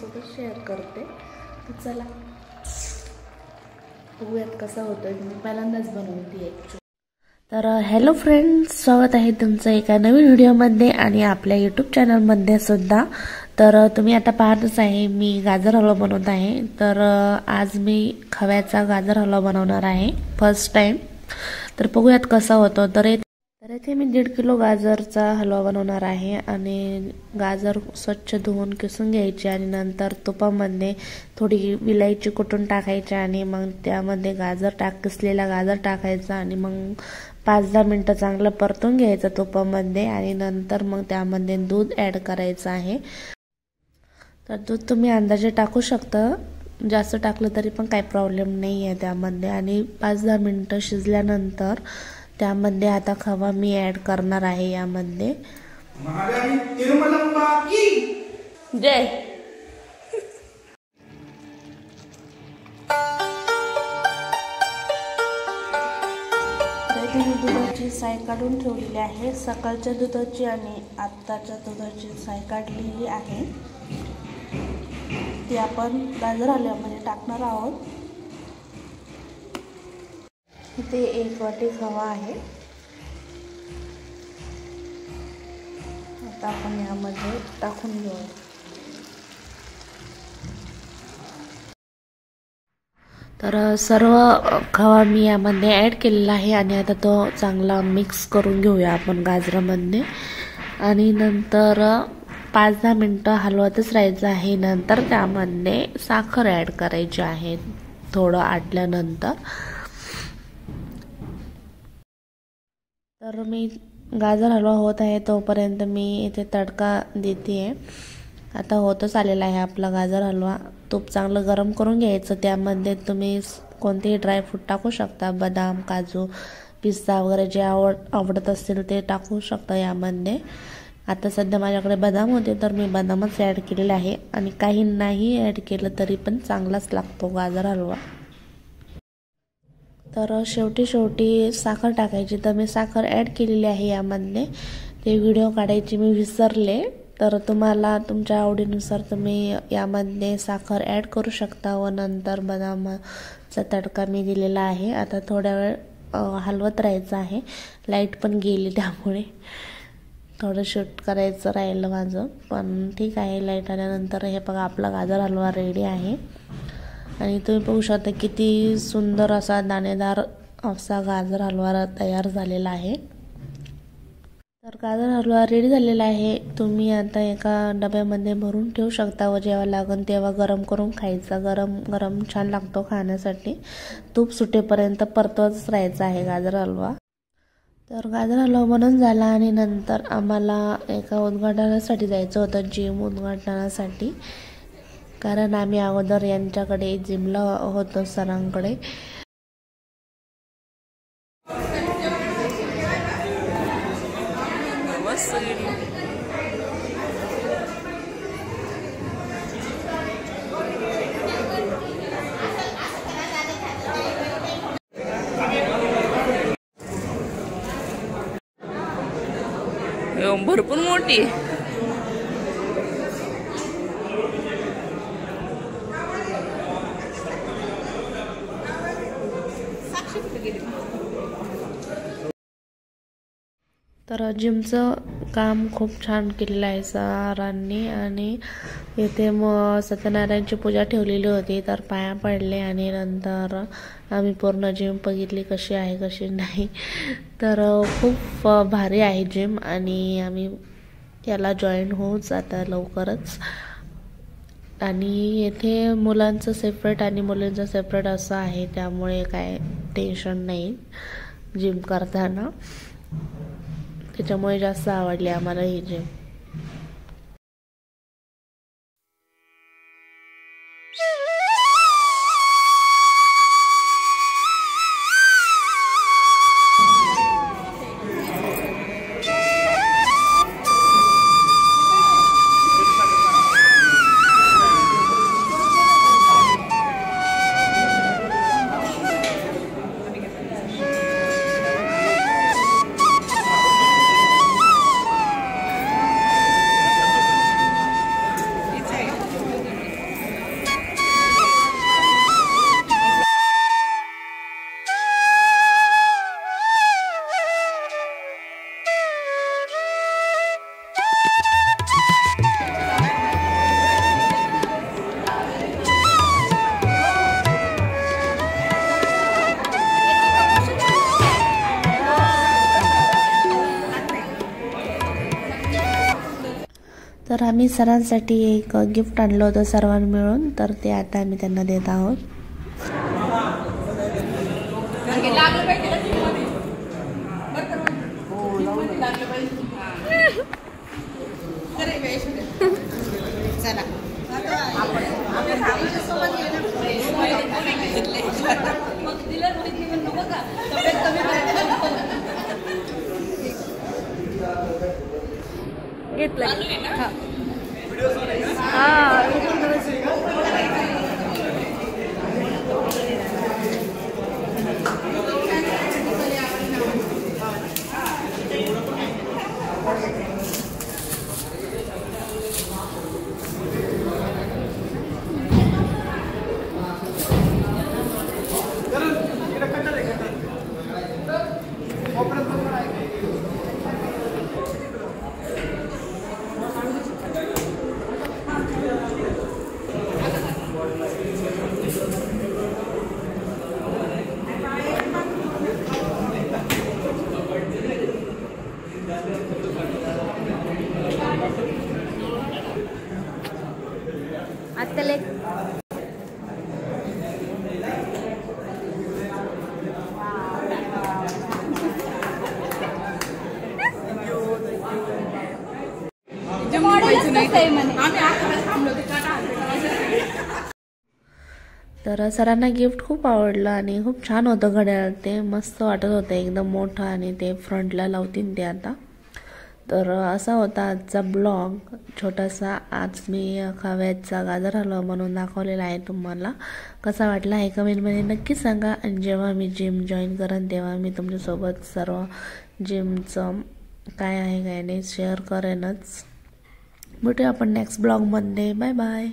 तुमच्यासोबत शेअर करते। तर चला बघूयात कसा होतोय। मी पहिल्यांदाच बनवते ॲक्च्युअली। तर हॅलो फ्रेंड्स, स्वागत आहे तुमचं एका नवीन व्हिडिओमध्ये आणि आपल्या यूट्यूब चॅनलमध्ये सुद्धा। तर तुम्ही आता पाहतच आहे मी गाजर हलवा बनवत आहे। तर आज मी खव्याचा गाजर हलवा बनवणार आहे फर्स्ट टाइम। तर बघूयात कसा होतो। तर इथे मी 1.5 किलो गाजरचा हलवा बनवणार आहे आणि गाजर स्वच्छ धुवून किसून घ्यायचे आणि नंतर तुपामध्ये थोडी विलायची कुटून टाकायची आणि मग त्यामध्ये किसलेला गाजर टाकायचा आणि मग 5-10 मिनिटं चांगलं परतून घ्यायचं तुपामध्ये आणि नंतर मग त्यामध्ये दूध ॲड करायचं आहे। तर दूध तुम्ही अंदाजे टाकू शकता, जास्त टाकलं तरी पण काही प्रॉब्लेम नाही आहे त्यामध्ये। आणि 5-10 मिनिटं शिजल्यानंतर त्यामध्ये आता खवा मी ॲड करणार आहे यामध्ये। जय मी दुधाची साय काढून ठेवलेली आहे। सकाळच्या दुधाची आणि आत्ताच्या दुधाची साय काढलेली आहे, ती आपण गाजर हलव्यामध्ये टाकणार आहोत। इथे 1 वाटी खवा आहे। आता आपण यामध्ये टाकून घेऊया। तर सर्व खवा मी यामध्ये ॲड केलेला आहे आणि आता तो चांगला मिक्स करून घेऊया आपण गाजरामध्ये आणि नंतर 5-10 मिनिटं हलवतच राहायचं आहे। नंतर त्यामध्ये साखर ॲड करायची आहे थोडं आटल्यानंतर। तर मी गाजर हलवा होत आहे तोपर्यंत मी इथे तडका देते आहे। आता होतच आलेला आहे आपला गाजर हलवा। तूप चांगलं गरम करून घ्यायचं, त्यामध्ये तुम्ही कोणतेही ड्रायफ्रूट टाकू शकता, बदाम, काजू, पिस्ता वगैरे जे आवडत असतील ते टाकू शकता यामध्ये। आता सध्या माझ्याकडे बदाम होते तर मी बदामच ॲड केलेले आहे आणि काही नाही ॲड केलं तरी पण चांगलाच लागतो गाजर हलवा। तर शेवटी साखर टाकायची, तर मी साखर ॲड केलेली आहे यामध्ये। ते व्हिडिओ काढायची मी विसरले, तर तुम्हाला तुमच्या आवडीनुसार तुम्ही यामध्ये साखर ॲड करू शकता व नंतर बदामाचा तडका मी दिलेला आहे। आता थोड्या वेळ हलवत राहायचं आहे। लाईट पण गेली त्यामुळे थोडं शूट करायचं राहिलं माझं, पण ठीक आहे। लाईट आल्यानंतर हे बघा आपला गाजर हलवा रेडी आहे आणि तुम्ही बघू शकता किती सुंदर असा दाणेदार असा गाजर हलवा तयार झालेला आहे। तर गाजर हलवा रेडी झालेला आहे। तुम्ही आता एका डब्यामध्ये भरून ठेवू शकता व जेव्हा लागेल तेव्हा गरम करून खायचा। गरम गरम छान लागतो खाण्यासाठी। तूप सुटेपर्यंत परतवतच राहायचं आहे गाजर हलवा। तर गाजर हलवा बनवून झाला आणि नंतर आम्हाला एका उद्घाटनासाठी जायचं होतं, जिम उद्घाटनासाठी, कारण आम्ही अगोदर यांच्याकडे जिमला होतो सरांकडे। भरपूर मोठी तर जिमचं काम खूप छान केलेलं आहे सरांनी आणि इथे मग सत्यनारायणची पूजा ठेवलेली होती, तर पाया पडले आणि नंतर आम्ही पूर्ण जिम बघितली कशी आहे कशी नाही। तर खूप भारी आहे जिम आणि आम्ही याला जॉईन होऊच आता लवकरच। आणि येथे मुलांचं सेपरेट आणि मुलींचं सेपरेट असं आहे, त्यामुळे काय टेन्शन नाही जिम करताना। त्याच्यामुळे जास्त आवडली आम्हाला ही जिम। तर आम्ही सरांसाठी एक गिफ्ट आणलं होतं सर्वांनी मिळून, तर ते आता आम्ही त्यांना देत आहोत. तर सरांना गिफ्ट खूप आवडलं आणि खूप छान होतं घड्याळ. ते मस्त वाटत होतं, एकदम मोठं, आणि ते फ्रंटला लावतील ते आता. तर असा होता आजचा ब्लॉग छोटासा. आज मी खव्याचा गाजर हलवा म्हणून दाखवलेला आहे तुम्हाला. कसा वाटला हे कमेंटमध्ये नक्की सांगा. आणि जेव्हा मी जिम जॉईन करेन तेव्हा मी तुमच्यासोबत सर्व जिमचं काय आहे काय नाही शेअर करेनच. भेटूया आपण नेक्स्ट ब्लॉगमध्ये. Bye bye.